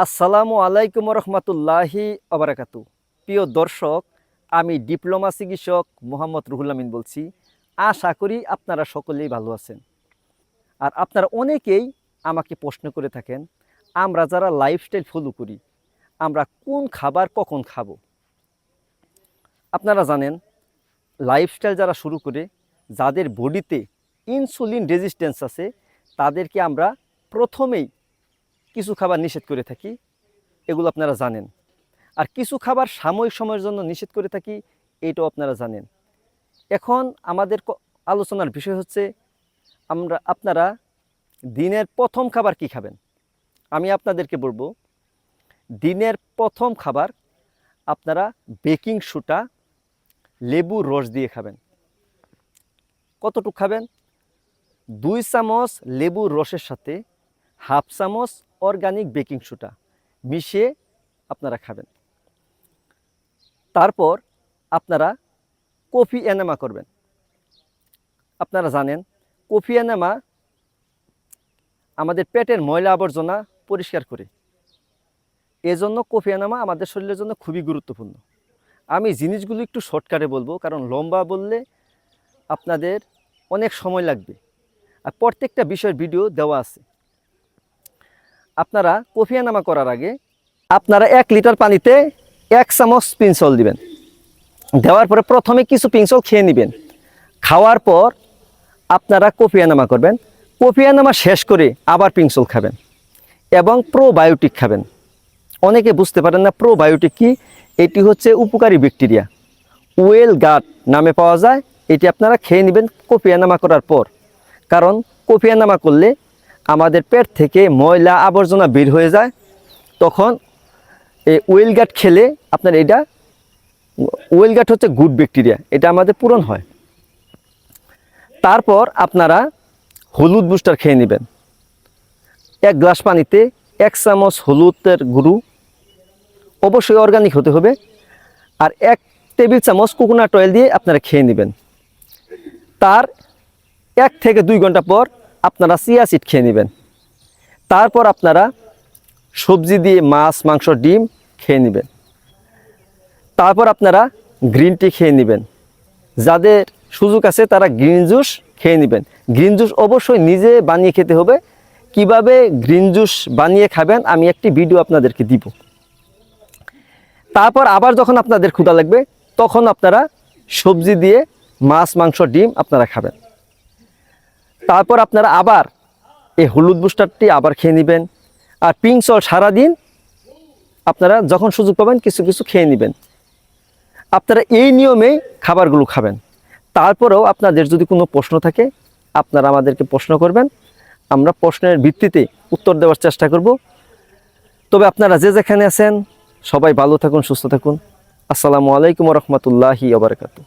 আসসালামু আলাইকুম রহমতুল্লাহি আবরাকাতু। প্রিয় দর্শক, আমি ডিপ্লোমা চিকিৎসক মোহাম্মদ রুহুল আমিন বলছি। আশা করি আপনারা সকলেই ভালো আছেন। আর আপনারা অনেকেই আমাকে প্রশ্ন করে থাকেন, আমরা যারা লাইফস্টাইল ফলো করি, আমরা কোন খাবার কখন খাবো। আপনারা জানেন, লাইফস্টাইল যারা শুরু করে, যাদের বডিতে ইনসুলিন রেজিস্ট্যান্স আছে, তাদেরকে আমরা প্রথমেই কিছু খাবার নিষেধ করে থাকি, এগুলো আপনারা জানেন। আর কিছু খাবার সাময়িক সময়ের জন্য নিষেধ করে থাকি, এটাও আপনারা জানেন। এখন আমাদের আলোচনার বিষয় হচ্ছে, আপনারা দিনের প্রথম খাবার কি খাবেন। আমি আপনাদেরকে বলবো, দিনের প্রথম খাবার আপনারা বেকিং সোডা লেবুর রস দিয়ে খাবেন। কতটুকু খাবেন? 2 চামচ লেবুর রসের সাথে হাফ চামচ অর্গানিক বেকিং সোডা মিশিয়ে আপনারা খাবেন। তারপর আপনারা কফি এনামা করবেন। আপনারা জানেন, কফি এনামা আমাদের পেটের ময়লা আবর্জনা পরিষ্কার করে। এজন্য কফি এনামা আমাদের শরীরের জন্য খুবই গুরুত্বপূর্ণ। আমি জিনিসগুলো একটু শর্টকাটে বলবো, কারণ লম্বা বললে আপনাদের অনেক সময় লাগবে, আর প্রত্যেকটা বিষয়ের ভিডিও দেওয়া আছে। আপনারা কফি এনামা করার আগে আপনারা 1 লিটার পানিতে 1 চামচ পিনসল দিবেন। দেওয়ার পরে প্রথমে কিছু পিনসল খেয়ে নেবেন। খাওয়ার পর আপনারা কফি এনামা করবেন। কফি এনামা শেষ করে আবার পিনসল খাবেন এবং প্রোবায়োটিক খাবেন। অনেকে বুঝতে পারেন না প্রোবায়োটিক কি। এটি হচ্ছে উপকারী ব্যাকটেরিয়া, ওয়েল গাট নামে পাওয়া যায়। এটি আপনারা খেয়ে নেবেন কফি এনামা করার পর। কারণ কফি এনামা করলে আমাদের পেট থেকে ময়লা আবর্জনা বের হয়ে যায়। তখন এই ওয়েল গাট খেলে আপনার এটা, ওয়েল গাট হচ্ছে গুড ব্যাকটেরিয়া, এটা আমাদের পূরণ হয়। তারপর আপনারা হলুদ বুস্টার খেয়ে নেবেন। 1 গ্লাস পানিতে 1 চামচ হলুদের গুঁড়ো, অবশ্যই অর্গানিক হতে হবে, আর 1 টেবিল চামচ কোকোনাট অয়েল দিয়ে আপনারা খেয়ে নেবেন। তার 1 থেকে 2 ঘন্টা পর আপনারা চিয়া সিড খেয়ে নেবেন। তারপর আপনারা সবজি দিয়ে মাছ, মাংস, ডিম খেয়ে নেবেন। তারপর আপনারা গ্রিন টি খেয়ে নেবেন। যাদের সুযোগ আছে তারা গ্রিন জুস খেয়ে নেবেন। গ্রিন জুস অবশ্যই নিজে বানিয়ে খেতে হবে। কিভাবে গ্রিন জুস বানিয়ে খাবেন আমি একটি ভিডিও আপনাদেরকে দিব। তারপর আবার যখন আপনাদের ক্ষুধা লাগবে, তখন আপনারা সবজি দিয়ে মাছ, মাংস, ডিম আপনারা খাবেন। তারপর আপনারা আবার এই হলুদ বুস্টারটি আবার খেয়ে নেবেন। আর পিনসল সারাদিন আপনারা যখন সুযোগ পাবেন কিছু কিছু খেয়ে নেবেন। আপনারা এই নিয়মেই খাবারগুলো খাবেন। তারপরেও আপনাদের যদি কোনো প্রশ্ন থাকে, আপনারা আমাদেরকে প্রশ্ন করবেন। আমরা প্রশ্নের ভিত্তিতে উত্তর দেওয়ার চেষ্টা করব। তবে আপনারা যে যেখানে আছেন সবাই ভালো থাকুন, সুস্থ থাকুন। আসসালামু আলাইকুম রহমতুল্লাহি আবরাকাতু।